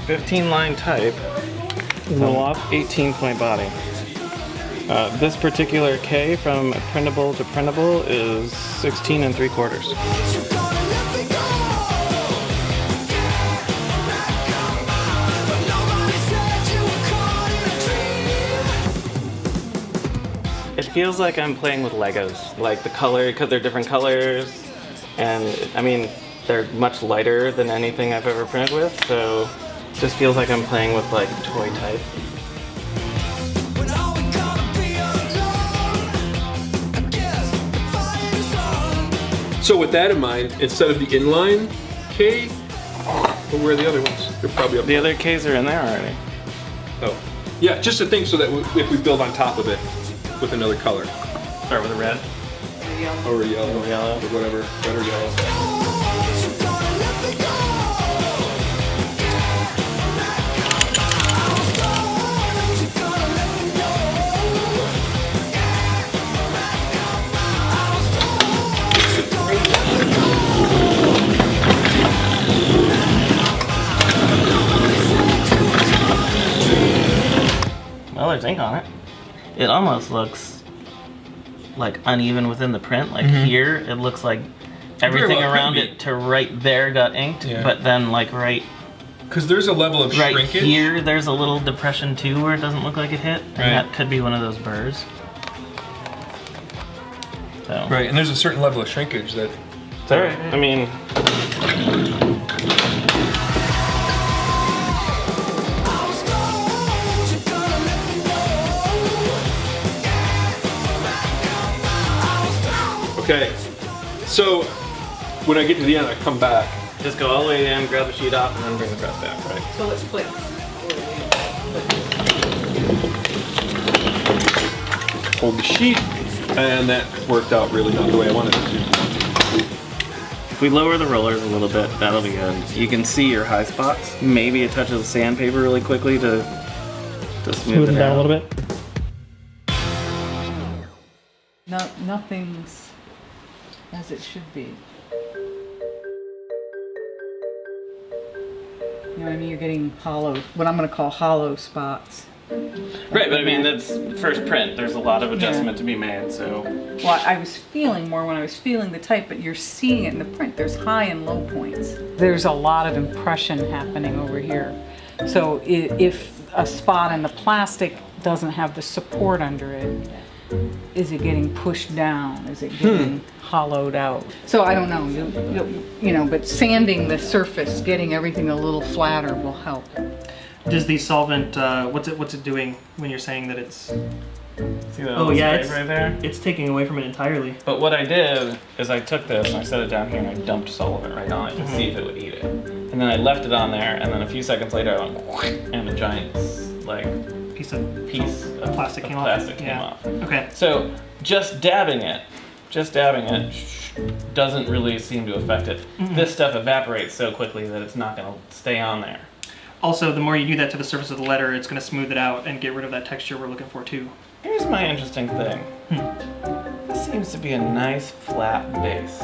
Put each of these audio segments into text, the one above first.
15 line type, Roll off. 18 point body. This particular K from printable to printable is 16 3/4. It feels like I'm playing with Legos, like the color, because they're different colors, and I mean, they're much lighter than anything I've ever printed with, so it just feels like I'm playing with like toy type. So with that in mind, instead of the inline K, well, where are the other ones? They're probably up The other Ks are in there already. Oh. Yeah, just a thing so that if we build on top of it with another color. Start with a red. Or yellow. Or yellow. Or whatever. Red or yellow. Well, there's ink on it. It almost looks like uneven within the print. Like here, it looks like everything around it to right there got inked, but then like right because there's a level of right shrinkage. here, there's a little depression too where it doesn't look like it hit. And that could be one of those burrs. So. Right, and there's a certain level of shrinkage that. Alright, I mean. Okay, so when I get to the end, I come back. Just go all the way in, grab the sheet off, and then bring the press back, right? So let's play. Hold the sheet, and that worked out really not the way I wanted it to. If we lower the rollers a little bit, that'll be good. You can see your high spots. Maybe a touch of sandpaper really quickly to smooth it down out. a little bit. No, nothing's as it should be. You know what I mean? You're getting hollow, what I'm going to call hollow spots. Right, but I mean, that's first print. There's a lot of adjustment to be made, so. Well, I was feeling more when I was feeling the type, but you're seeing it in the print. There's high and low points. There's a lot of impression happening over here. So if a spot in the plastic doesn't have the support under it, is it getting pushed down? Is it getting hollowed out? So I don't know, you know, but sanding the surface, getting everything a little flatter will help. Does the solvent, what's it doing when you're saying that it's... See that Oh yeah, it's right there? it's taking away from it entirely. But what I did is I took this and I set it down here and I dumped solvent right on it to see if it would eat it. And then I left it on there, and then a few seconds later I went and a giant like Piece of plastic came off. Okay. So just dabbing it doesn't really seem to affect it. This stuff evaporates so quickly that it's not going to stay on there. Also, the more you do that to the surface of the letter, it's going to smooth it out and get rid of that texture we're looking for too. Here's my interesting thing. This seems to be a nice flat base.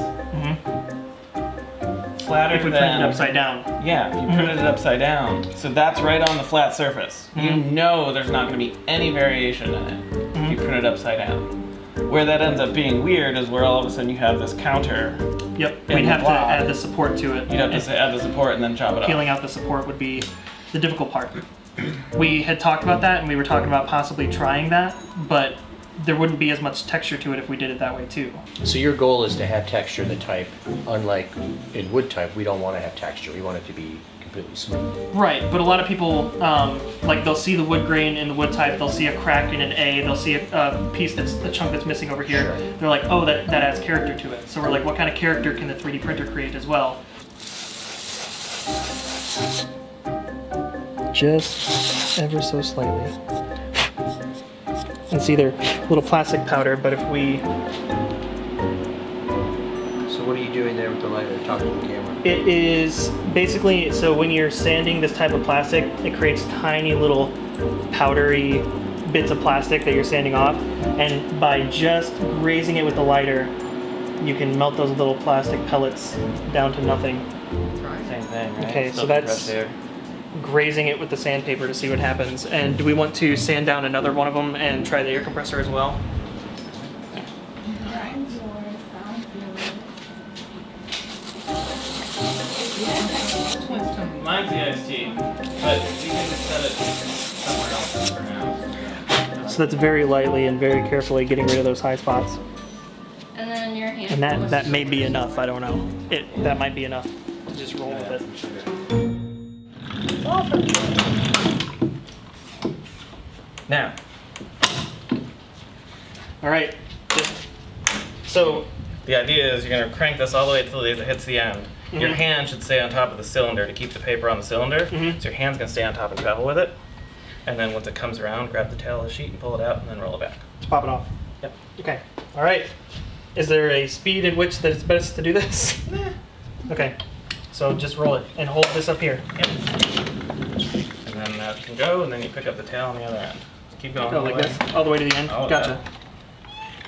Flatter If we than, print it upside down. Yeah, if you printed it upside down. So that's right on the flat surface. You know there's not going to be any variation in it if you print it upside down. Where that ends up being weird is where all of a sudden you have this counter. Yep, in we'd the have to block. add the support to it. You'd have to add the support and then chop it Peeling off. out the support would be the difficult part. We had talked about that, and we were talking about possibly trying that, but there wouldn't be as much texture to it if we did it that way too. So your goal is to have texture in the type. Unlike in wood type, we don't want to have texture. We want it to be completely smooth. Right, but a lot of people, like they'll see the wood grain in the wood type, they'll see a crack in an A, they'll see a piece that's a chunk that's missing over here. Sure. They're like, oh, that adds character to it. So we're like, what kind of character can the 3D printer create as well? Just ever so slightly. And see, they're little plastic powder, but if we... So what are you doing there with the lighter? Talking to the camera. It is basically, so when you're sanding this type of plastic, it creates tiny little powdery bits of plastic that you're sanding off. And by just grazing it with the lighter, you can melt those little plastic pellets down to nothing. Same thing, right? Okay, Still so that's- compressed air. grazing it with the sandpaper to see what happens. And do we want to sand down another one of them and try the air compressor as well? Mine's the iced tea, but you can just set it somewhere else for now. So that's very lightly and very carefully getting rid of those high spots. And then your hand. And that may be enough, I don't know. That might be enough to just roll with it. Now, All right, so the idea is you're going to crank this all the way until it hits the end. Your hand should stay on top of the cylinder to keep the paper on the cylinder. So your hand's going to stay on top and travel with it. And then once it comes around, grab the tail of the sheet and pull it out and then roll it back. let's pop it off. Yep. Okay, all right. Is there a speed at which that it's best to do this? Okay, so just roll it and hold this up here. Yep. And then that can go, and then you pick up the tail on the other end. Keep going. Go all the like way. this, all the way to the end. Oh, Gotcha.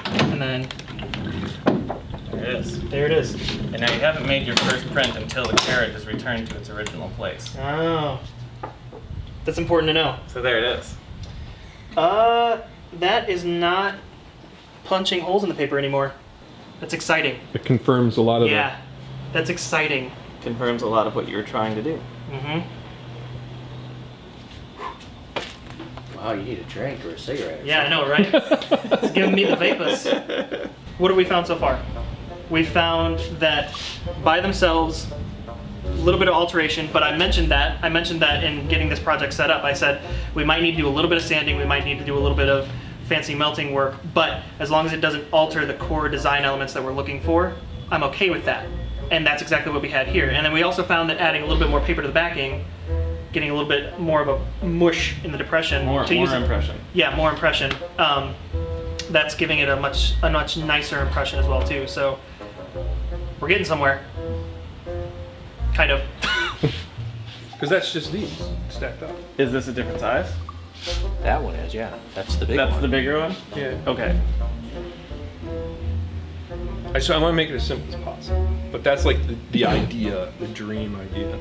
And then There it is. there it is. And now you haven't made your first print until the carrot is returned to its original place. Oh, that's important to know. So there it is. That is not punching holes in the paper anymore. That's exciting. It confirms a lot of Yeah, that's exciting. Confirms a lot of what you were trying to do. Mm-hmm. Wow, you need a drink or a cigarette. Or Yeah, I know, right? It's giving me the vapors. What have we found so far? We found that by themselves, a little bit of alteration, but I mentioned that in getting this project set up. I said we might need to do a little bit of sanding, we might need to do a little bit of fancy melting work, but as long as it doesn't alter the core design elements that we're looking for, I'm okay with that. And that's exactly what we had here. And then we also found that adding a little bit more paper to the backing, getting a little bit more of a mush in the depression. More impression. Yeah, more impression. That's giving it a much nicer impression as well too. So we're getting somewhere. Kind of. Because that's just these stacked up. Is this a different size? That one is, yeah. That's the big That's one. the bigger one? Yeah. Okay. So I want to make it as simple as possible. But that's like the idea, the dream idea.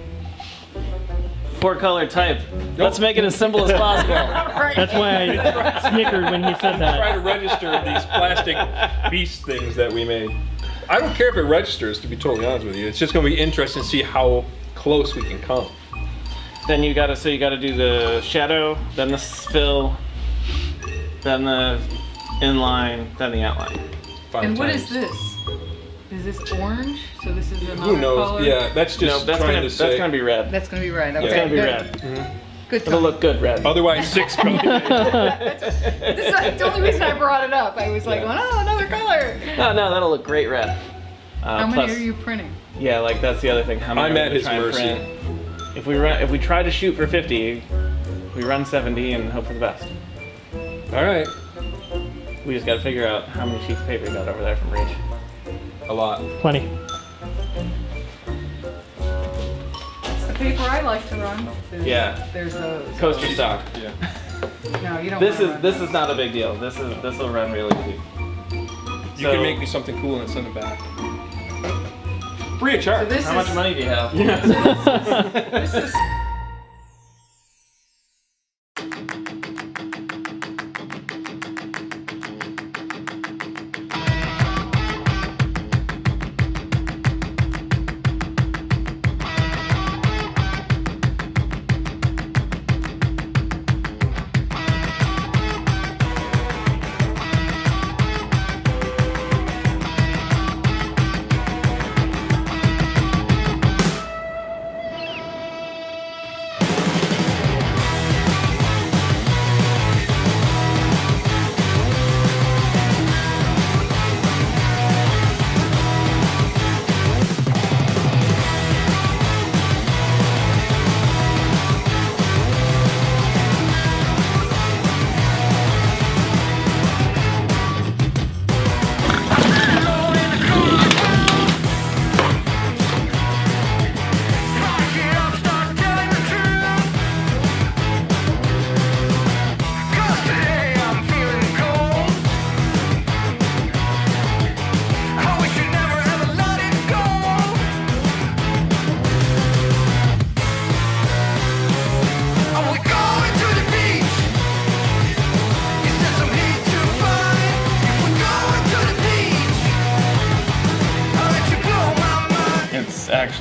4-color type. Let's make it as simple as possible. That's why I snickered when he said Try that. to register these plastic beast things that we made. I don't care if it registers, to be totally honest with you. It's just going to be interesting to see how close we can come. Then you gotta do the shadow, then the fill, then the inline, then the outline. 5 And what times. is this? Is this orange? So this is another Who knows? color? Yeah, that's No, just that's trying gonna to say. be red. That's gonna be red. Okay, It's gonna be good. red. Good. It'll look good red. Otherwise, 6 colors. This is the only reason I brought it up. I was like, Yeah. oh, another color. No, that'll look great red. How many plus- are you printing? Yeah, like that's the other thing. How many I'm are at we his trying to mercy. print? If we try to shoot for 50, we run 70 and hope for the best. All right. We just gotta figure out how many sheets of paper you got over there from Reach. A lot. Plenty. That's the paper I like to run. There's those. Coaster stock. Yeah. No, you don't. This wanna run is not a big deal. This will run really easy. You can make me something cool and send it back. Free of charge. So this How is, much money do you have? This is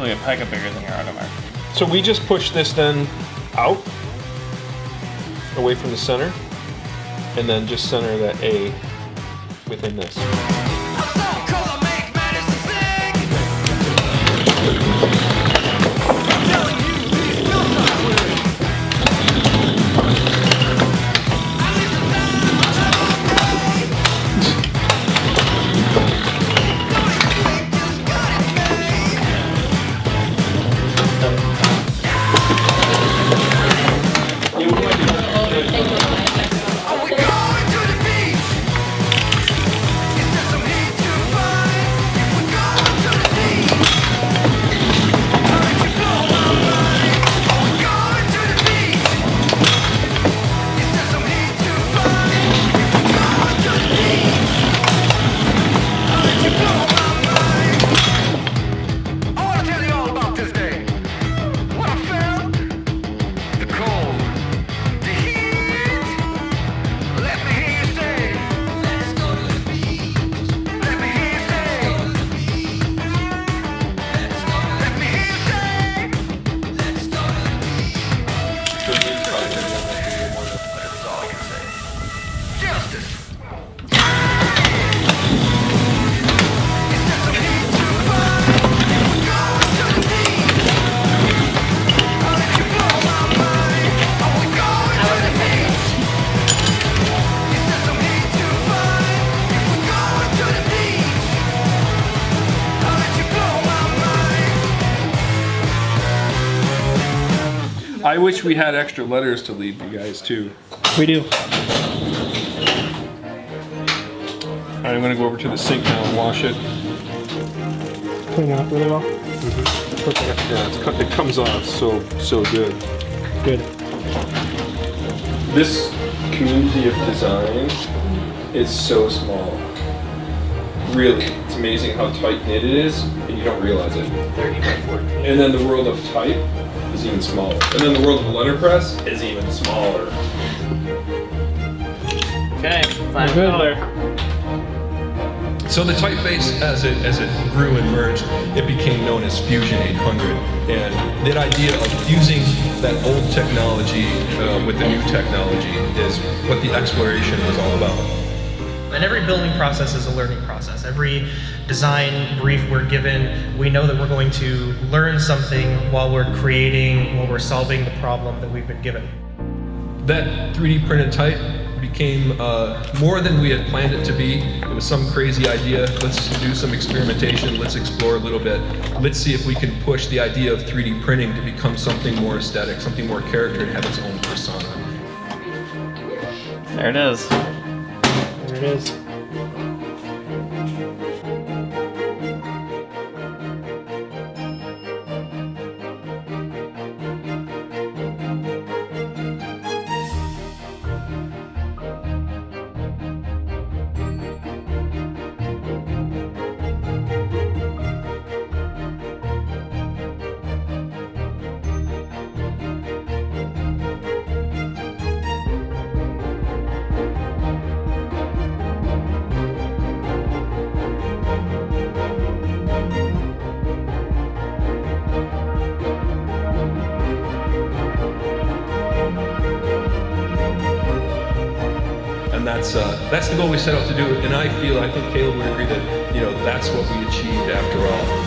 actually a pega bigger than your automark. So we just push this then out, away from the center, and then just center that A within this. I wish we had extra letters to leave you guys too. We do. Alright, I'm gonna go over to the sink now and wash it. Clean it up really well. Yeah, it comes off so good. Good. This community of design is so small. Really, it's amazing how tight knit it is, and you don't realize it. 30 by 14. And then the world of type is even smaller. And then the world of letterpress is even smaller. Okay, final Good. color. So the typeface, as it grew and merged, it became known as Fusion800. And that idea of fusing that old technology with the new technology is what the exploration was all about. And every building process is a learning process. Every design brief we're given, we know that we're going to learn something while we're creating, while we're solving the problem that we've been given. That 3D printed type became more than we had planned it to be. It was some crazy idea. Let's do some experimentation. Let's explore a little bit. Let's see if we can push the idea of 3D printing to become something more aesthetic, something more character, and have its own persona. There it is. There it is. And that's the goal we set out to do. And I think Caleb would agree that, that's what we achieved after all.